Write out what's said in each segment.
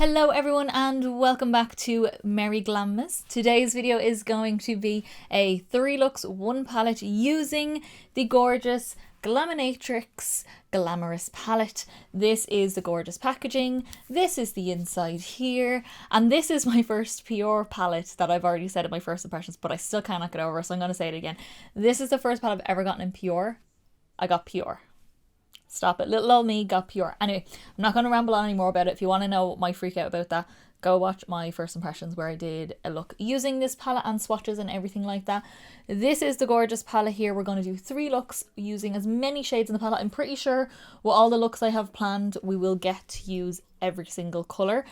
Hello everyone and welcome back to Merry Glamourous. Today's video is going to be a 3 looks 1 palette using the gorgeous Glaminatrix Glamorous palette. This is the gorgeous packaging, this is the inside here, and this is my first pure palette that I've already said in my first impressions, but I still cannot get over, so I'm going to say it again. This is the first palette I've ever gotten in pure. I got pure. Stop it. Little old me got pure. Anyway, I'm not going to ramble on anymore about it. If you want to know my freak out about that, go watch my first impressions where I did a look using this palette and swatches and everything like that. This is the gorgeous palette here. We're going to do 3 looks using as many shades in the palette. I'm pretty sure with all the looks I have planned, we will get to use every single colour.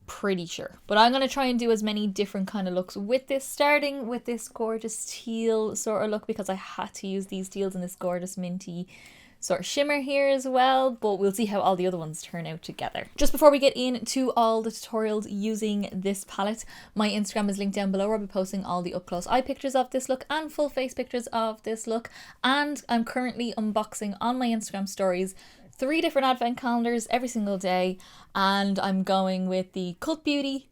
Pretty sure. But I'm going to try and do as many different kind of looks with this, starting with this gorgeous teal sort of look because I had to use these teals in this gorgeous minty sort of shimmer here as well, but we'll see how all the other ones turn out together. Just before we get into all the tutorials using this palette, my Instagram is linked down below where I'll be posting all the up close eye pictures of this look and full face pictures of this look, and I'm currently unboxing on my Instagram stories 3 different advent calendars every single day, and I'm going with the Cult Beauty,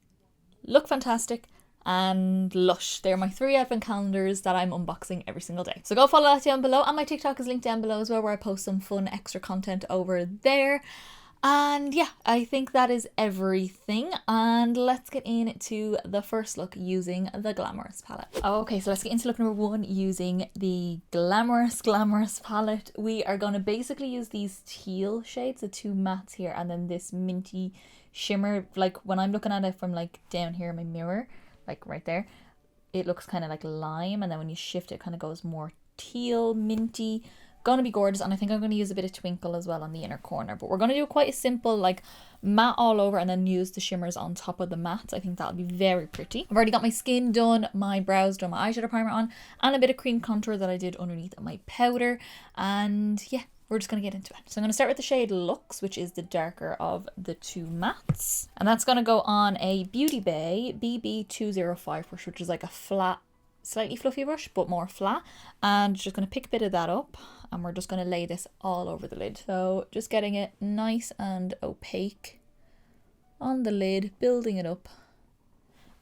Look Fantastic, and Lush. They're my 3 advent calendars that I'm unboxing every single day. So go follow that down below, and my TikTok is linked down below as well where I post some fun extra content over there. And yeah, I think that is everything, and let's get into the first look using the Glamorous palette. Okay, so let's get into look number 1 using the Glamorous palette. We are going to basically use these teal shades, the 2 mattes here, and then this minty shimmer. Like when I'm looking at it from like down here in my mirror, like right there, it looks kind of like lime, and then when you shift it kind of goes more teal, minty. Gonna be gorgeous, and I think I'm going to use a bit of Twinkle as well on the inner corner, but we're going to do quite a simple like matte all over and then use the shimmers on top of the mattes. I think that'll be very pretty. I've already got my skin done, my brows done, my eyeshadow primer on, and a bit of cream contour that I did underneath my powder, and yeah, we're just going to get into it. So I'm going to start with the shade Luxe, which is the darker of the 2 mattes. And that's going to go on a Beauty Bay BB205 brush, which is like a flat, slightly fluffy brush, but more flat. And just going to pick a bit of that up, and we're just going to lay this all over the lid. So just getting it nice and opaque on the lid, building it up.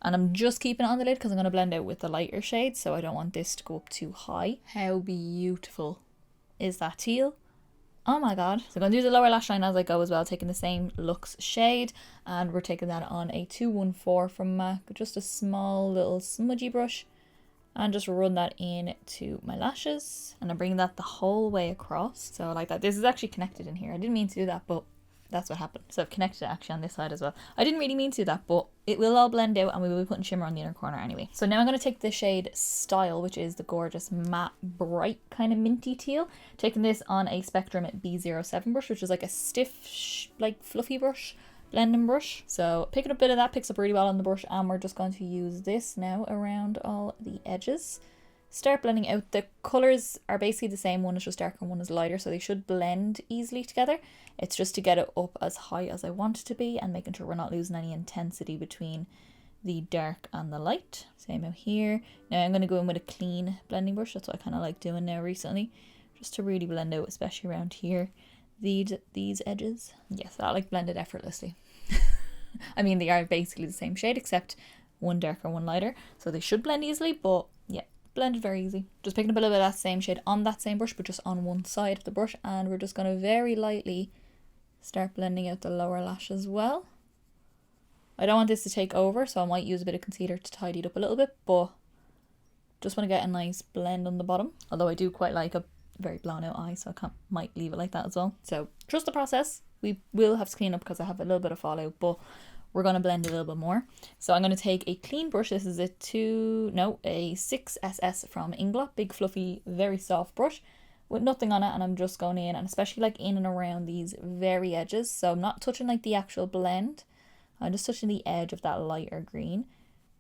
And I'm just keeping it on the lid because I'm going to blend out with the lighter shade, so I don't want this to go up too high. How beautiful is that teal? Oh my god. So I'm going to do the lower lash line as I go as well, taking the same Luxe shade, and we're taking that on a 214 from MAC, just a small little smudgy brush, and just run that into my lashes, and I'm bringing that the whole way across, so like that. This is actually connected in here. I didn't mean to do that, but that's what happened. So I've connected it actually on this side as well. I didn't really mean to do that, but it will all blend out, and we will be putting shimmer on the inner corner anyway. So now I'm going to take the shade Style, which is the gorgeous matte bright kind of minty teal, taking this on a Spectrum B07 brush, which is like a stiff like fluffy brush, blending brush. So picking up a bit of that, picks up really well on the brush, and we're just going to use this now around all the edges. Start blending out. The colours are basically the same, one is just darker and one is lighter, so they should blend easily together. It's just to get it up as high as I want it to be and making sure we're not losing any intensity between the dark and the light. Same out here. Now I'm going to go in with a clean blending brush. That's what I kind of like doing now recently, just to really blend out, especially around here, these edges. Yes, that like blended effortlessly. I mean, they are basically the same shade except one darker, one lighter, so they should blend easily, but yeah, blended very easy. Just picking up a little bit of that same shade on that same brush, but just on one side of the brush, and we're just going to very lightly start blending out the lower lash as well. I don't want this to take over, so I might use a bit of concealer to tidy it up a little bit, but just want to get a nice blend on the bottom, although I do quite like a very blown out eye, so I might leave it like that as well. So trust the process. We will have to clean up because I have a little bit of fallout, but we're going to blend a little bit more. So I'm going to take a clean brush. This is a 6SS from Inglot, big fluffy very soft brush with nothing on it, and I'm just going in, and especially like in and around these very edges, so I'm not touching like the actual blend, I'm just touching the edge of that lighter green,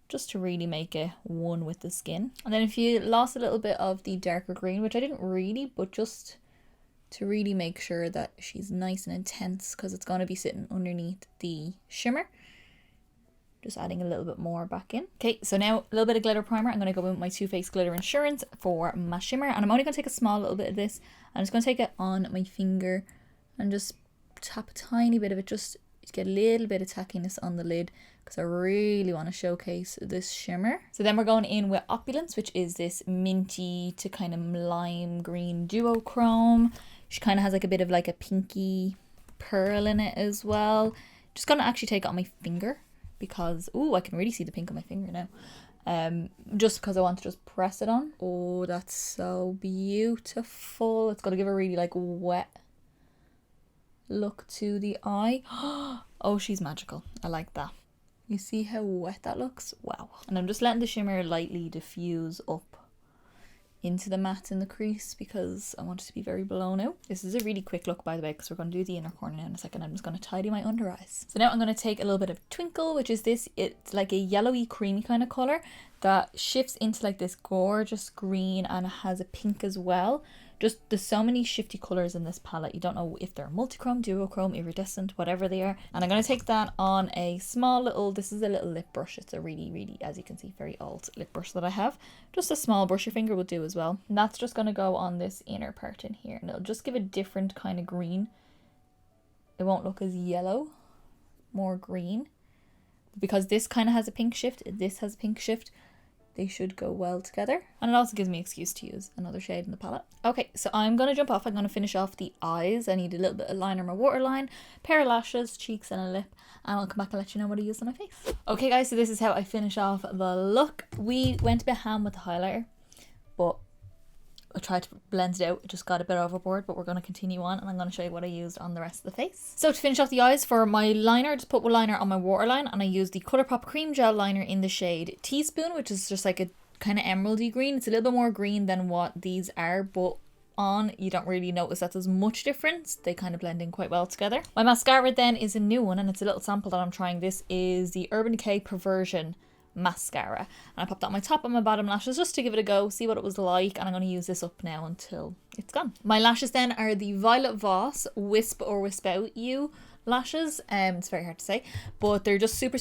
just to really make it one with the skin. And then if you lost a little bit of the darker green, which I didn't really, but just to really make sure that she's nice and intense because it's going to be sitting underneath the shimmer, just adding a little bit more back in. Okay, so now a little bit of glitter primer. I'm going to go in with my Too Faced Glitter Insurance for my shimmer, and I'm only going to take a small little bit of this. I'm just going to take it on my finger and just tap a tiny bit of it just to get a little bit of tackiness on the lid because I really want to showcase this shimmer. So then we're going in with Opulance, which is this minty to kind of lime green duochrome. She kind of has like a bit of like a pinky pearl in it as well. Just gonna actually take it on my finger because, ooh, I can really see the pink on my finger now. Just because I want to just press it on. Oh, that's so beautiful. It's gonna give a really like wet look to the eye. Oh, she's magical. I like that. You see how wet that looks? Wow. And I'm just letting the shimmer lightly diffuse up into the matte in the crease because I want it to be very blown out. This is a really quick look, by the way, because we're going to do the inner corner now in a second. I'm just going to tidy my under eyes. So now I'm going to take a little bit of Twinkle, which is this, it's like a yellowy creamy kind of colour that shifts into like this gorgeous green, and it has a pink as well. Just, there's so many shifty colours in this palette. You don't know if they're multichrome, duochrome, iridescent, whatever they are. And I'm going to take that on a small little, this is a little lip brush. It's a really, as you can see, very old lip brush that I have. Just a small brush, your finger will do as well. And that's just going to go on this inner part in here. And it'll just give a different kind of green. It won't look as yellow, more green. Because this kind of has a pink shift, this has a pink shift. They should go well together. And it also gives me an excuse to use another shade in the palette. Okay, so I'm going to jump off. I'm going to finish off the eyes. I need a little bit of liner, my waterline, pair of lashes, cheeks and a lip. And I'll come back and let you know what I used on my face. Okay guys, so this is how I finish off the look. We went a bit ham with the highlighter, but I tried to blend it out. It just got a bit overboard, but we're going to continue on and I'm going to show you what I used on the rest of the face. So to finish off the eyes, for my liner, I just put one liner on my waterline and I used the Colourpop Cream Gel Liner in the shade Teaspoon, which is just like a kind of emeraldy green. It's a little bit more green than what these are, but on you don't really notice that there's much difference. They kind of blend in quite well together. My mascara then is a new one and it's a little sample that I'm trying. This is the Urban Decay Perversion mascara, and I popped that on my top and my bottom lashes just to give it a go, see what it was like, and I'm going to use this up now until it's gone. My lashes then are the Violet Voss Wisp or Wisp Out You lashes. It's very hard to say, but they're just super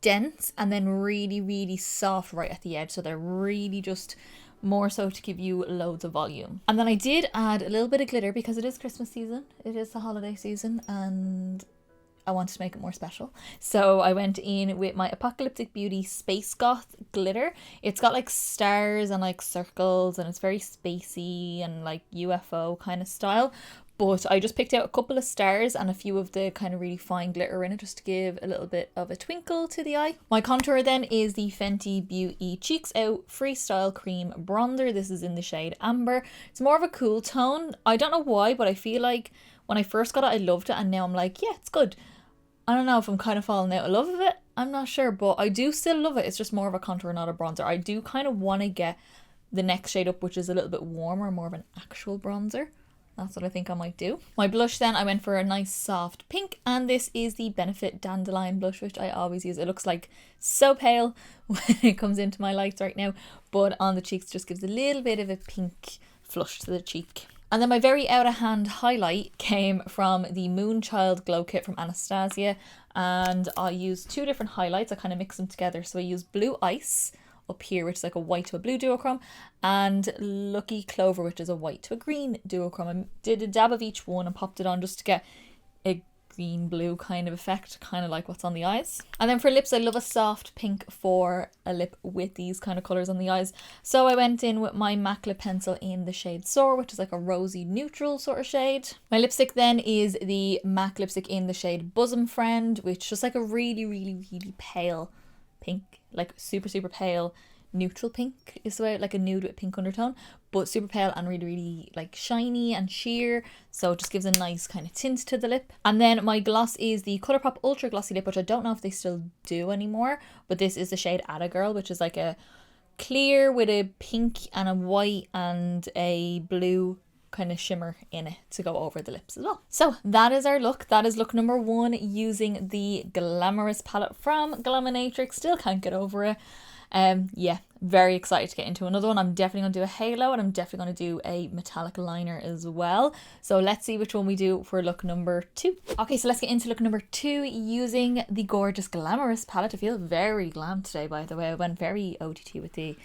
dense and then really soft right at the edge, so they're really just more so to give you loads of volume. And then I did add a little bit of glitter because it is Christmas season, it is the holiday season, and I wanted to make it more special. So I went in with my Apocalyptic Beauty Space Goth glitter. It's got like stars and like circles and it's very spacey and like UFO kind of style. But I just picked out a couple of stars and a few of the kind of really fine glitter in it just to give a little bit of a twinkle to the eye. My contour then is the Fenty Beauty Cheeks Out Freestyle Cream Bronzer. This is in the shade Amber. It's more of a cool tone. I don't know why, but I feel like when I first got it, I loved it, and now I'm like, yeah, it's good. I don't know if I'm kind of falling out of love with it. I'm not sure, but I do still love it. It's just more of a contour, not a bronzer. I do kind of want to get the next shade up, which is a little bit warmer, more of an actual bronzer. That's what I think I might do. My blush then, I went for a nice soft pink, and this is the Benefit Dandelion blush, which I always use. It looks like so pale when it comes into my lights right now, but on the cheeks just gives a little bit of a pink flush to the cheek. And then my very out of hand highlight came from the Moonchild Glow Kit from Anastasia, and I used two different highlights. I kind of mixed them together. So I used Blue Ice up here, which is like a white to a blue duochrome, and Lucky Clover, which is a white to a green duochrome. I did a dab of each one and popped it on just to get a green blue kind of effect, kind of like what's on the eyes. And then for lips, I love a soft pink for a lip with these kind of colours on the eyes, so I went in with my MAC lip pencil in the shade Soar, which is like a rosy neutral sort of shade. My lipstick then is the MAC lipstick in the shade Bosom Friend, which is just like a really pale pink, like super pale neutral pink is the way, like a nude with pink undertone, but super pale and really like shiny and sheer, so it just gives a nice kind of tint to the lip. And then my gloss is the Colourpop Ultra Glossy Lip, which I don't know if they still do anymore, but this is the shade Atta Girl, which is like a clear with a pink and a white and a blue kind of shimmer in it to go over the lips as well. So that is our look. That is look number 1 using the Glamorous palette from Glaminatrix. Still can't get over it. Yeah, very excited to get into another one. I'm definitely going to do a halo, and I'm definitely going to do a metallic liner as well. So let's see which one we do for look number 2. Okay, so let's get into look number 2 using the gorgeous Glamorous palette. I feel very glam today, by the way. I went very OTT with the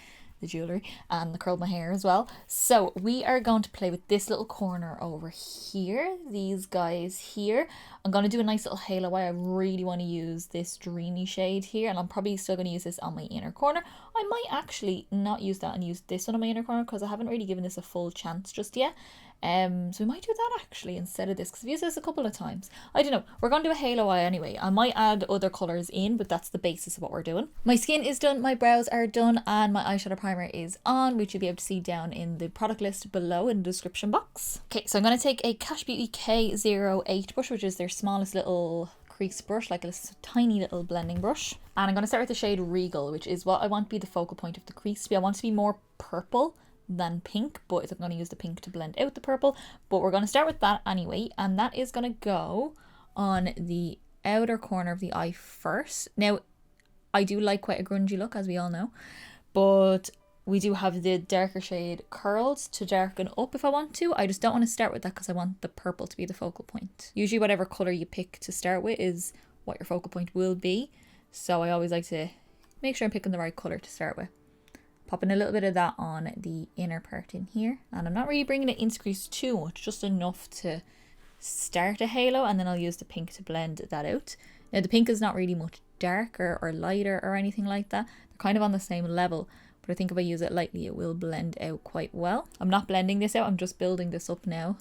jewellery and the curled my hair as well. So we are going to play with this little corner over here, these guys here. I'm going to do a nice little halo eye. I really want to use this dreamy shade here, and I'm probably still going to use this on my inner corner. I might actually not use that and use this one on my inner corner because I haven't really given this a full chance just yet. So we might do that actually instead of this, because I've used this a couple of times. I don't know. We're going to do a halo eye anyway. I might add other colours in, but that's the basis of what we're doing. My skin is done, my brows are done, and my eyeshadow primer is on, which you'll be able to see down in the product list below in the description box. Okay, so I'm going to take a Cash Beauty K08 brush, which is their smallest little crease brush, like a tiny little blending brush. And I'm going to start with the shade Regal, which is what I want to be the focal point of the crease. I want it to be more purple than pink, but I'm going to use the pink to blend out the purple, but we're going to start with that anyway, and that is going to go on the outer corner of the eye first. Now I do like quite a grungy look, as we all know, but we do have the darker shade Curls to darken up if I want to. I just don't want to start with that because I want the purple to be the focal point. Usually whatever colour you pick to start with is what your focal point will be, so I always like to make sure I'm picking the right colour to start with. Popping a little bit of that on the inner part in here. And I'm not really bringing it into crease too much, just enough to start a halo, and then I'll use the pink to blend that out. Now the pink is not really much darker or lighter or anything like that. They're kind of on the same level, but I think if I use it lightly it will blend out quite well. I'm not blending this out, I'm just building this up now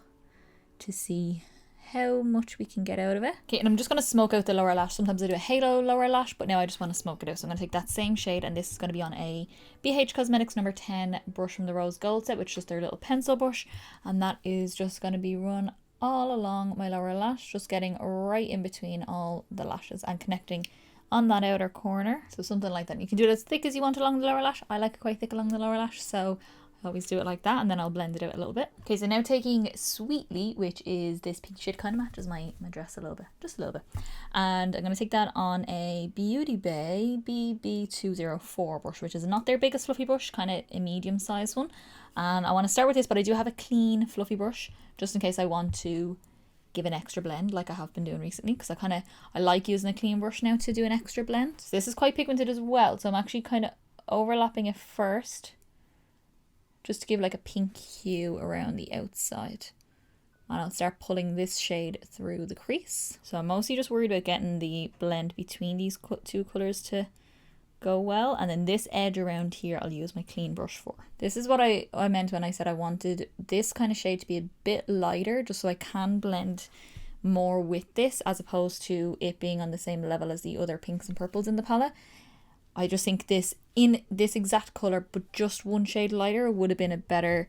to see how much we can get out of it. Okay, and I'm just going to smoke out the lower lash. Sometimes I do a halo lower lash, but now I just want to smoke it out. So I'm going to take that same shade, and this is going to be on a BH Cosmetics number 10 brush from the Rose Gold set, which is just their little pencil brush. And that is just going to be run all along my lower lash, just getting right in between all the lashes and connecting on that outer corner. So something like that. You can do it as thick as you want along the lower lash. I like it quite thick along the lower lash, so I always do it like that, and then I'll blend it out a little bit. Okay, so now taking Sweetly, which is this pink shade, kind of matches my dress a little bit, just a little bit. And I'm going to take that on a Beauty Bay BB204 brush, which is not their biggest fluffy brush, kind of a medium sized one. And I want to start with this, but I do have a clean fluffy brush, just in case I want to give an extra blend like I have been doing recently, because I like using a clean brush now to do an extra blend. So this is quite pigmented as well, so I'm actually kind of overlapping it first, just to give like a pink hue around the outside. And I'll start pulling this shade through the crease. So I'm mostly just worried about getting the blend between these two colours to go well. And then this edge around here I'll use my clean brush for. This is what I meant when I said I wanted this kind of shade to be a bit lighter, just so I can blend more with this, as opposed to it being on the same level as the other pinks and purples in the palette. I just think this, in this exact colour but just one shade lighter, would have been a better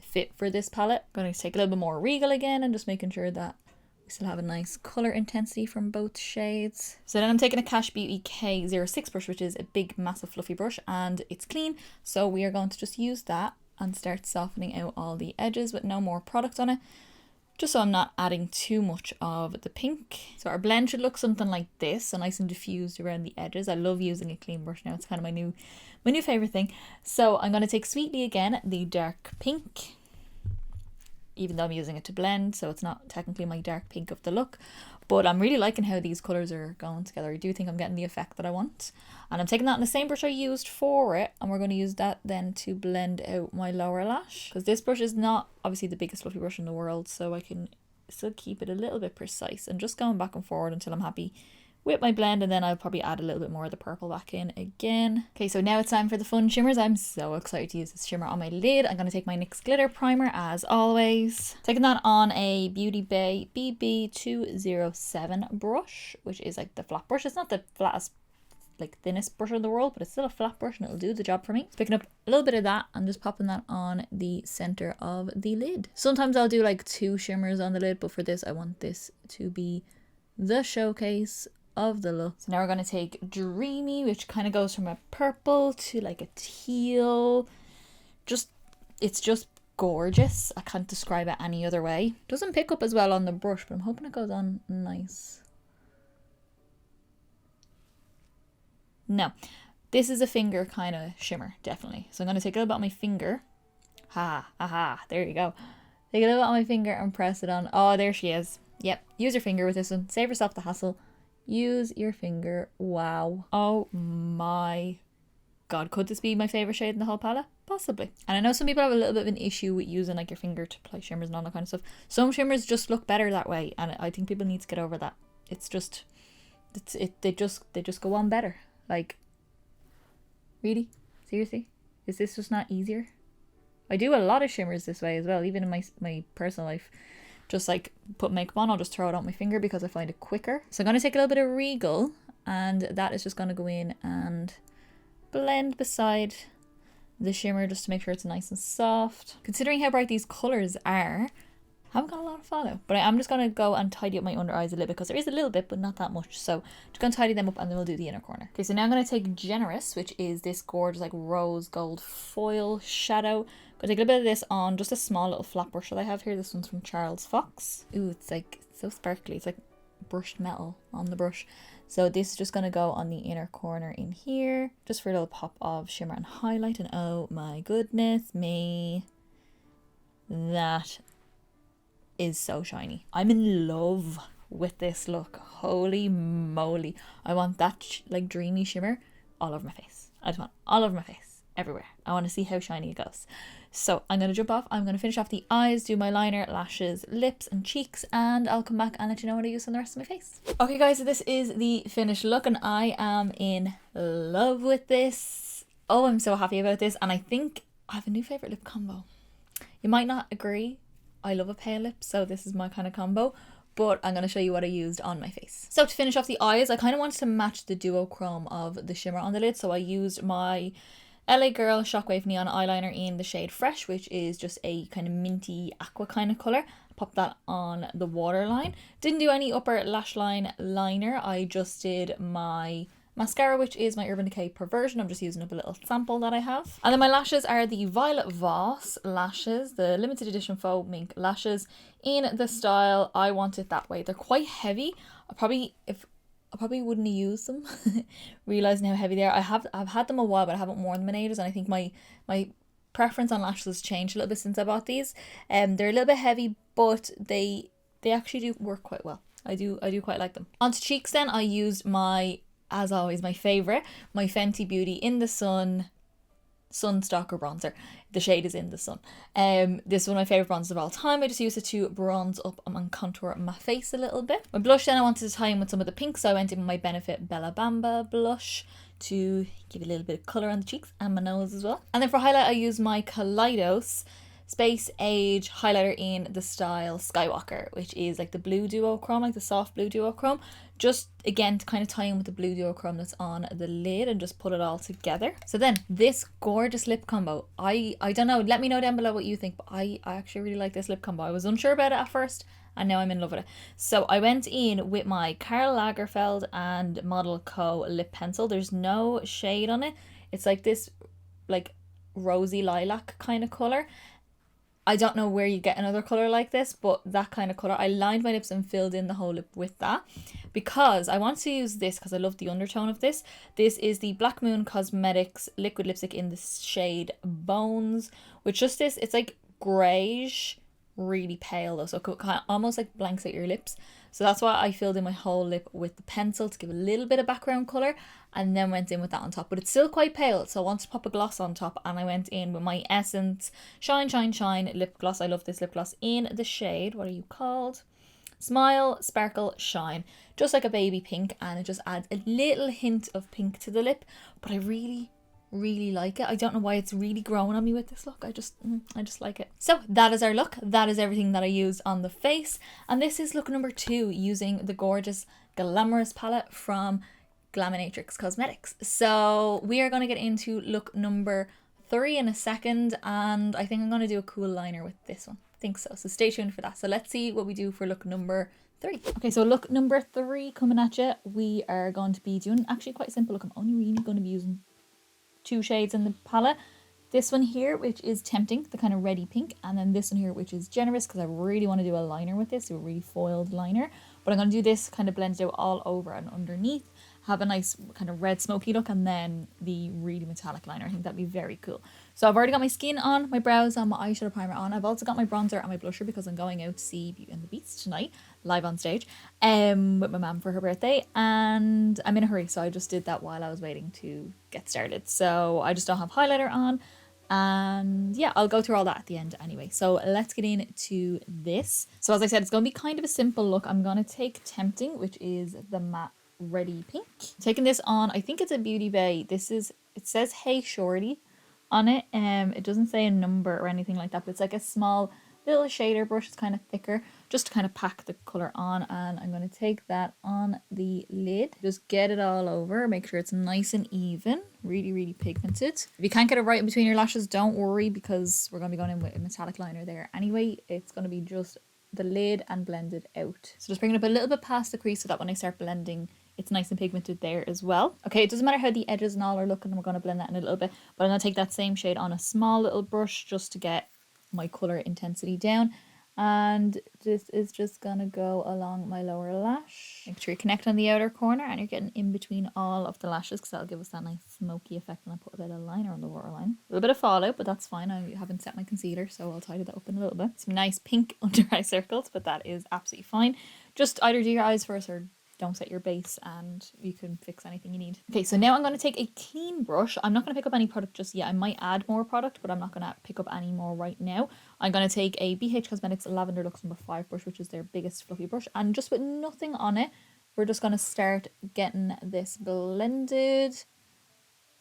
fit for this palette. I'm going to take a little bit more Regal again and just making sure that we still have a nice colour intensity from both shades. So then I'm taking a Cash Beauty K06 brush, which is a big massive fluffy brush, and it's clean, so we are going to just use that and start softening out all the edges with no more product on it, just so I'm not adding too much of the pink. So our blend should look something like this, so nice and diffused around the edges. I love using a clean brush now, it's kind of my new favourite thing. So I'm going to take Sweetly again, the dark pink, even though I'm using it to blend, so it's not technically my dark pink of the look. But I'm really liking how these colours are going together. I do think I'm getting the effect that I want. And I'm taking that in the same brush I used for it, and we're going to use that then to blend out my lower lash. Because this brush is not obviously the biggest fluffy brush in the world, so I can still keep it a little bit precise. And just going back and forward until I'm happy with my blend, and then I'll probably add a little bit more of the purple back in again. Okay, so now it's time for the fun shimmers. I'm so excited to use this shimmer on my lid. I'm going to take my NYX glitter primer as always. Taking that on a Beauty Bay BB207 brush, which is like the flat brush. It's not the flattest, like thinnest brush in the world, but it's still a flat brush and it'll do the job for me. So picking up a little bit of that and just popping that on the center of the lid. Sometimes I'll do like 2 shimmers on the lid, but for this I want this to be the showcase of the look. So now we're going to take Dreamy, which kind of goes from a purple to like a teal. It's just gorgeous. I can't describe it any other way. Doesn't pick up as well on the brush, but I'm hoping it goes on nice. No, this is a finger kind of shimmer, definitely. So I'm going to take a little bit on my finger. There you go. Take a little bit on my finger and press it on. Oh, there she is. Yep, use your finger with this one. Save yourself the hassle. Use your finger. Wow. Oh my God, could this be my favourite shade in the whole palette? Possibly. And I know some people have a little bit of an issue with using like your finger to apply shimmers and all that kind of stuff. Some shimmers just look better that way, and I think people need to get over that. It's just, they just go on better. Like, really? Seriously? Is this just not easier? I do a lot of shimmers this way as well, even in my personal life. Just like put makeup on, I'll just throw it on my finger because I find it quicker. So I'm going to take a little bit of Regal, and that is just going to go in and blend beside the shimmer just to make sure it's nice and soft. Considering how bright these colours are, I haven't got a lot of fallout, but I'm just going to go and tidy up my under eyes a little bit because there is a little bit, but not that much. So just going to tidy them up and then we'll do the inner corner. Okay, so now I'm going to take Generous, which is this gorgeous like rose gold foil shadow. I'm going to take a little bit of this on just a small little flat brush that I have here. This one's from Charles Fox. Ooh, it's like so sparkly. It's like brushed metal on the brush. So this is just going to go on the inner corner in here, just for a little pop of shimmer and highlight. And oh my goodness me, that is so shiny. I'm in love with this look. Holy moly. I want that like dreamy shimmer all over my face. I just want all over my face, everywhere. I want to see how shiny it goes. So I'm going to jump off. I'm going to finish off the eyes, do my liner, lashes, lips and cheeks, and I'll come back and let you know what I use on the rest of my face. Okay guys, so this is the finished look and I am in love with this. Oh, I'm so happy about this, and I think I have a new favourite lip combo. You might not agree. I love a pale lip, so this is my kind of combo, but I'm going to show you what I used on my face. So to finish off the eyes, I kind of wanted to match the duochrome of the shimmer on the lid, so I used my LA Girl Shockwave Neon Eyeliner in the shade Fresh, which is just a kind of minty aqua kind of colour. Pop that on the waterline. Didn't do any upper lash line liner. I just did my mascara, which is my Urban Decay Perversion. I'm just using up a little sample that I have. And then my lashes are the Violet Voss lashes, the limited edition faux mink lashes in the style I Want It That Way. They're quite heavy. I probably wouldn't use them, realizing how heavy they are. I've had them a while, but I haven't worn them in ages, and I think my preference on lashes has changed a little bit since I bought these. They're a little bit heavy, but they actually do work quite well. I do quite like them. Onto cheeks then, I used my, as always, my favourite, my Fenty Beauty In the Sun Sunstalker bronzer. The shade is In the Sun. This is one of my favourite bronzers of all time. I just use it to bronze up and contour my face a little bit. My blush then, I wanted to tie in with some of the pink, so I went in with my Benefit Bella Bamba blush to give a little bit of colour on the cheeks and my nose as well. And then for highlight, I used my Kaleidos Space Age highlighter in the style Skywalker, which is like the blue duochrome, like the soft blue duochrome. Just again to kind of tie in with the blue duochrome that's on the lid and just put it all together. So then this gorgeous lip combo, I don't know, let me know down below what you think, but I actually really like this lip combo. I was unsure about it at first and now I'm in love with it. So I went in with my Karl Lagerfeld and Model Co lip pencil. There's no shade on it. It's like this like rosy lilac kind of colour. I don't know where you get another colour like this, but that kind of colour. I lined my lips and filled in the whole lip with that because I want to use this because I love the undertone of this. This is the Black Moon Cosmetics liquid lipstick in the shade Bones, which just this, it's like greyish, really pale though, so it kind of almost like blanks out your lips. So that's why I filled in my whole lip with the pencil to give a little bit of background colour and then went in with that on top. But it's still quite pale, so I wanted to pop a gloss on top and I went in with my Essence Shine Shine Shine lip gloss. I love this lip gloss in the shade, what are you called? Smile, Sparkle, Shine. Just like a baby pink, and it just adds a little hint of pink to the lip, but I really like it. I don't know why it's really growing on me with this look. I just like it. So that is our look. That is everything that I used on the face, and this is look number 2 using the gorgeous Glamorous palette from Glaminatrix Cosmetics. So we are going to get into look number 3 in a second, and I think I'm going to do a cool liner with this one. I think so stay tuned for that. So let's see what we do for look number 3. Okay, so look number 3 coming at you. We are going to be doing actually quite a simple look. I'm only really going to be using 2 shades in the palette. This one here, which is Tempting, the kind of reddy pink, and then this one here, which is Generous, because I really want to do a liner with this, a really foiled liner. But I'm going to do this kind of blended out all over and underneath, have a nice kind of red smoky look, and then the really metallic liner. I think that'd be very cool. So I've already got my skin on, my brows on, my eyeshadow primer on. I've also got my bronzer and my blusher because I'm going out to see Beauty and the Beast tonight, live on stage, with my mum for her birthday. And I'm in a hurry, so I just did that while I was waiting to get started. So I just don't have highlighter on. And yeah, I'll go through all that at the end anyway. So let's get into this. So as I said, it's going to be kind of a simple look. I'm going to take Tempting, which is the matte Ready Pink. Taking this on, I think it's a Beauty Bay. It says Hey Shorty on it. It doesn't say a number or anything like that, but it's like a small little shader brush. It's kind of thicker, just to kind of pack the color on. And I'm going to take that on the lid, just get it all over, make sure it's nice and even, really pigmented. If you can't get it right in between your lashes, don't worry, because we're going to be going in with a metallic liner there anyway. It's going to be just the lid and blend it out. So just bring it up a little bit past the crease so that when I start blending, it's nice and pigmented there as well. Okay, it doesn't matter how the edges and all are looking, we're going to blend that in a little bit, but I'm going to take that same shade on a small little brush just to get my color intensity down, and this is just gonna go along my lower lash. Make sure you connect on the outer corner and you're getting in between all of the lashes, because that'll give us that nice smoky effect when I put a bit of liner on the waterline. A little bit of fallout, but that's fine. I haven't set my concealer, so I'll tidy that up in a little bit. Some nice pink under eye circles, but that is absolutely fine. Just either do your eyes first or don't set your base and you can fix anything you need. Okay, so now I'm going to take a clean brush. I'm not going to pick up any product just yet. I might add more product, but I'm not going to pick up any more right now. I'm going to take a BH Cosmetics Lavender Luxe number 5 brush, which is their biggest fluffy brush, and just with nothing on it, we're just going to start getting this blended.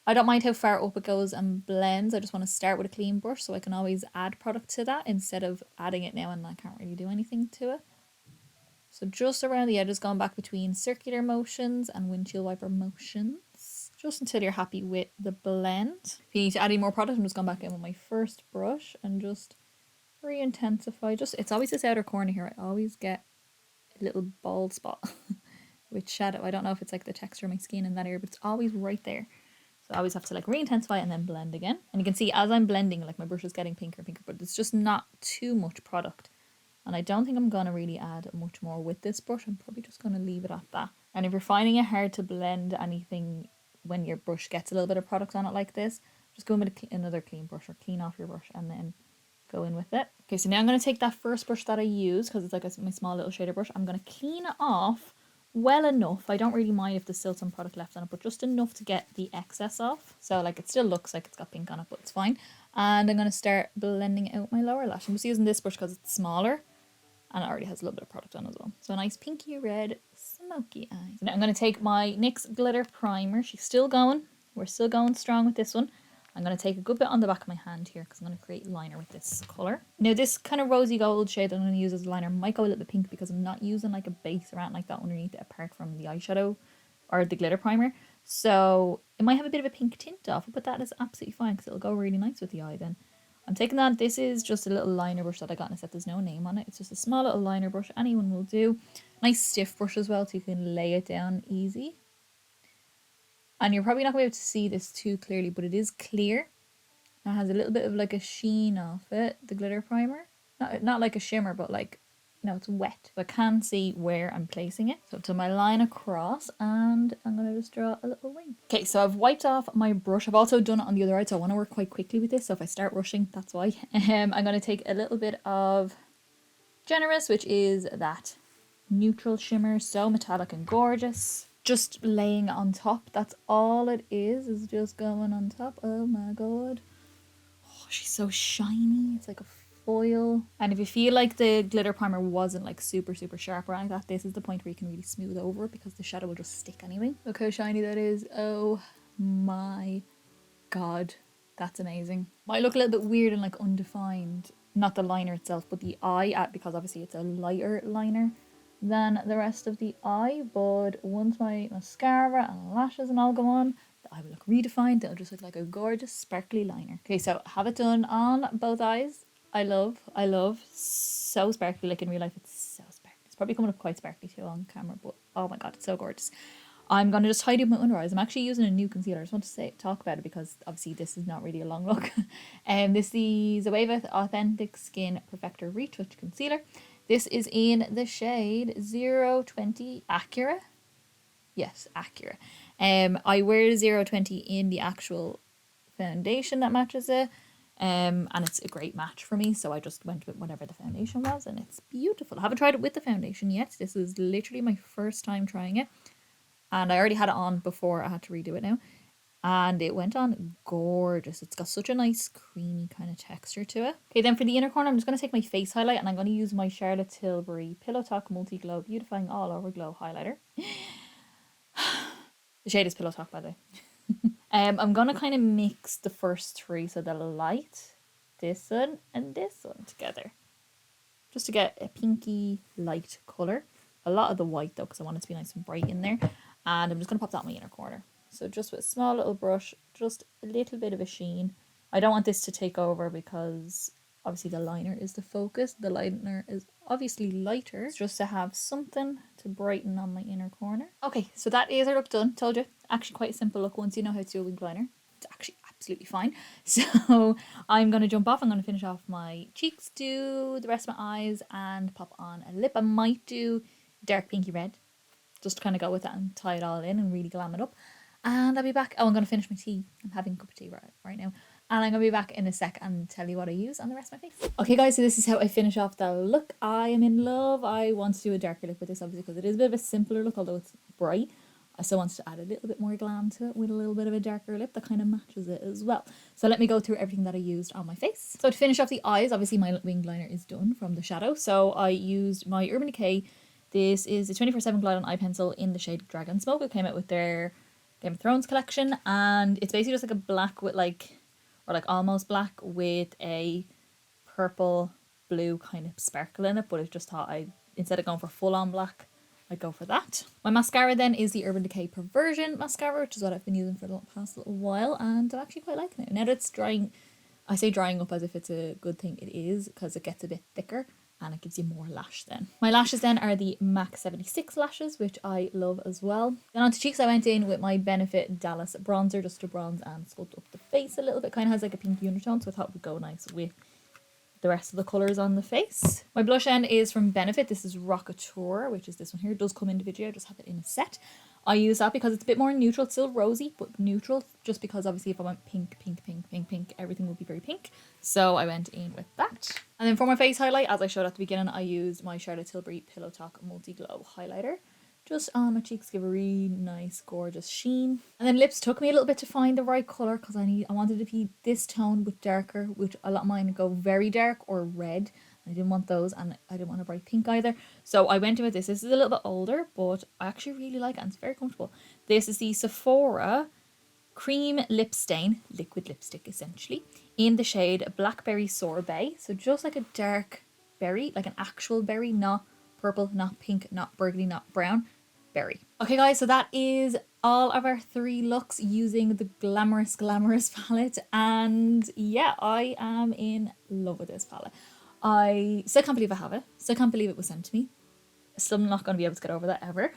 I don't mind how far up it goes and blends. I just want to start with a clean brush so I can always add product to that instead of adding it now and I can't really do anything to it. So just around the edges, going back between circular motions and windshield wiper motions, just until you're happy with the blend. If you need to add any more product, I'm just going back in with my first brush and just re-intensify. It's always this outer corner here. I always get a little bald spot with shadow. I don't know if it's like the texture of my skin in that area, but it's always right there. So I always have to like re-intensify and then blend again. And you can see as I'm blending, like my brush is getting pinker and pinker, but it's just not too much product. And I don't think I'm going to really add much more with this brush. I'm probably just going to leave it at that. And if you're finding it hard to blend anything when your brush gets a little bit of product on it like this, just go in with another clean brush or clean off your brush and then go in with it. Okay, so now I'm going to take that first brush that I use, because it's like my small little shader brush. I'm going to clean it off well enough. I don't really mind if there's still some product left on it, but just enough to get the excess off. So like it still looks like it's got pink on it, but it's fine. And I'm going to start blending out my lower lash. I'm just using this brush because it's smaller. And it already has a little bit of product on as well. So a nice pinky red, smoky eye. So now I'm going to take my NYX Glitter Primer. She's still going. We're still going strong with this one. I'm going to take a good bit on the back of my hand here because I'm going to create liner with this colour. Now this kind of rosy gold shade that I'm going to use as a liner might go a little bit pink because I'm not using like a base or anything like that underneath it apart from the eyeshadow or the glitter primer. So it might have a bit of a pink tint off it, but that is absolutely fine because it'll go really nice with the eye then. I'm taking that. This is just a little liner brush that I got in a set. There's no name on it. It's just a small little liner brush. Anyone will do. Nice stiff brush as well so you can lay it down easy. And you're probably not going to be able to see this too clearly, but it is clear. It has a little bit of like a sheen off it, the glitter primer. Not like a shimmer, but like, no, it's wet. So I can see where I'm placing it. So to my line across, and I'm going to just draw a little wing. Okay, so I've wiped off my brush. I've also done it on the other side, so I want to work quite quickly with this. So if I start rushing, that's why. I'm going to take a little bit of Generous, which is that neutral shimmer, so metallic and gorgeous. Just laying it on top. That's all it is just going on top. Oh my god. Oh, she's so shiny. It's like a foil. And if you feel like the glitter primer wasn't like super sharp or anything like that, this is the point where you can really smooth over it because the shadow will just stick anyway. Look how shiny that is. Oh my god, that's amazing. Might look a little bit weird and like undefined, not the liner itself but the eye, because obviously it's a lighter liner than the rest of the eye, but once my mascara and lashes and all go on, the eye will look redefined. It'll just look like a gorgeous sparkly liner. Okay, so have it done on both eyes. I love, so sparkly. Like in real life, it's so sparkly. It's probably coming up quite sparkly too on camera, but oh my god, it's so gorgeous. I'm going to just tidy up my under eyes. I'm actually using a new concealer. I just want to talk about it because obviously this is not really a long look. This is the Zoeva Authentic Skin Perfector Retouch Concealer. This is in the shade 020 Accurate. Yes, accurate. I wear 020 in the actual foundation that matches it. And it's a great match for me, so I just went with whatever the foundation was, and it's beautiful. I haven't tried it with the foundation yet. This is literally my first time trying it, and I already had it on before I had to redo it now, and it went on gorgeous. It's got such a nice creamy kind of texture to it. Okay, then for the inner corner, I'm just going to take my face highlight, and I'm going to use my Charlotte Tilbury Pillow Talk Multi Glow Beautifying All Over Glow highlighter. The shade is Pillow Talk, by the way. I'm gonna kind of mix the first three, so the light, this one, and this one together, just to get a pinky light color. A lot of the white though, because I want it to be nice and bright in there. And I'm just gonna pop that in my inner corner. So just with a small little brush, just a little bit of a sheen. I don't want this to take over because obviously the liner is the focus. The liner is obviously lighter, just to have something to brighten on my inner corner. Okay, so that is our look done. Told you, actually quite a simple look once you know how to do a wing liner. It's actually absolutely fine. So I'm going to jump off. I'm going to finish off my cheeks, do the rest of my eyes, and pop on a lip. I might do dark pinky red, just to kind of go with that and tie it all in and really glam it up. And I'll be back. Oh, I'm going to finish my tea. I'm having a cup of tea right now. And I'm going to be back in a sec and tell you what I use on the rest of my face. Okay guys, so this is how I finish off the look. I am in love. I want to do a darker look with this obviously because it is a bit of a simpler look, although it's bright. I still wanted to add a little bit more glam to it with a little bit of a darker lip that kind of matches it as well. So let me go through everything that I used on my face. So to finish off the eyes, obviously my winged liner is done from the shadow. So I used my Urban Decay. This is a 24/7 Glide on eye pencil in the shade Dragon Smoke. It came out with their Game of Thrones collection, and it's basically just like a black with like, or like almost black with a purple blue kind of sparkle in it, but I just thought instead of going for full on black, I'd go for that. My mascara then is the Urban Decay Perversion mascara, which is what I've been using for the past little while, and I'm actually quite liking it. Now that it's drying, I say drying up as if it's a good thing. It is, because it gets a bit thicker and it gives you more lash then. My lashes then are the MAC 76 lashes, which I love as well. Then onto cheeks, I went in with my Benefit Dallas bronzer just to bronze and sculpt up the face a little bit. Kind of has like a pink undertone, so I thought it would go nice with the rest of the colours on the face. My blush end is from Benefit. This is Rockateur, which is this one here. It does come individually. I just have it in a set. I use that because it's a bit more neutral. It's still rosy, but neutral. Just because obviously if I went pink, pink, pink, pink, pink, everything would be very pink. So I went in with that. And then for my face highlight, as I showed at the beginning, I used my Charlotte Tilbury Pillow Talk Multi Glow highlighter. Just on my cheeks, give a really nice, gorgeous sheen. And then lips took me a little bit to find the right colour because I wanted it to be this tone with darker, which a lot of mine go very dark or red. I didn't want those, and I didn't want a bright pink either. So I went in with this. This is a little bit older, but I actually really like it and it's very comfortable. This is the Sephora Cream Lip Stain, liquid lipstick essentially, in the shade Blackberry Sorbet. So just like a dark berry, like an actual berry, not purple, not pink, not burgundy, not brown, berry. Okay guys, so that is all of our 3 looks using the Glamorous palette, and yeah, I am in love with this palette. I still can't believe I have it. Still can't believe it was sent to me. Still not going to be able to get over that ever.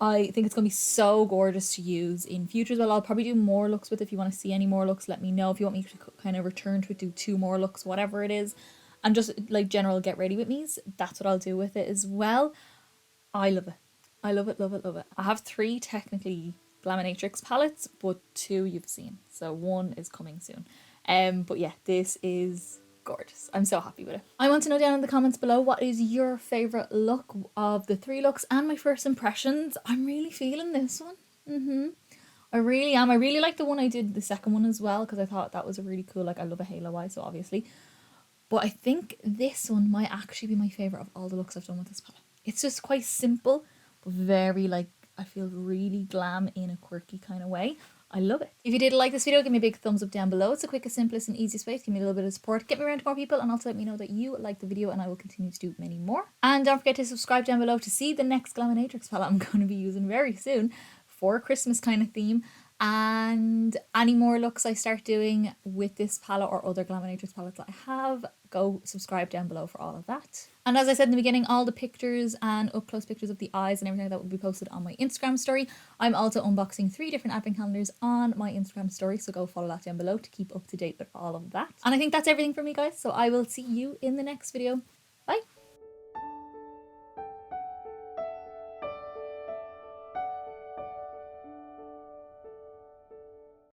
I think it's going to be so gorgeous to use in future as well. I'll probably do more looks with it. If you want to see any more looks, let me know. If you want me to kind of return to it, do 2 more looks, whatever it is. And just like general get ready with me's, that's what I'll do with it as well. I love it. I love it, love it, love it. I have 3 technically Glaminatrix palettes, but 2 you've seen. So 1 is coming soon. But yeah, this is gorgeous. I'm so happy with it. I want to know down in the comments below, what is your favourite look of the 3 looks and my first impressions. I'm really feeling this one. I really am. I really like the one I did, the second one as well, because I thought that was a really cool, like I love a halo eye, so obviously. But I think this one might actually be my favourite of all the looks I've done with this palette. It's just quite simple, but very like, I feel really glam in a quirky kind of way. I love it. If you did like this video, give me a big thumbs up down below. It's the quickest, simplest and easiest way to give me a little bit of support. Get me around to more people and also let me know that you like the video, and I will continue to do many more. And don't forget to subscribe down below to see the next Glaminatrix palette I'm going to be using very soon for a Christmas kind of theme. And any more looks I start doing with this palette or other Glaminatrix palettes that I have, go subscribe down below for all of that. And as I said in the beginning, all the pictures and up close pictures of the eyes and everything like that will be posted on my Instagram story. I'm also unboxing 3 different advent calendars on my Instagram story, so go follow that down below to keep up to date with all of that. And I think that's everything for me guys, so I will see you in the next video.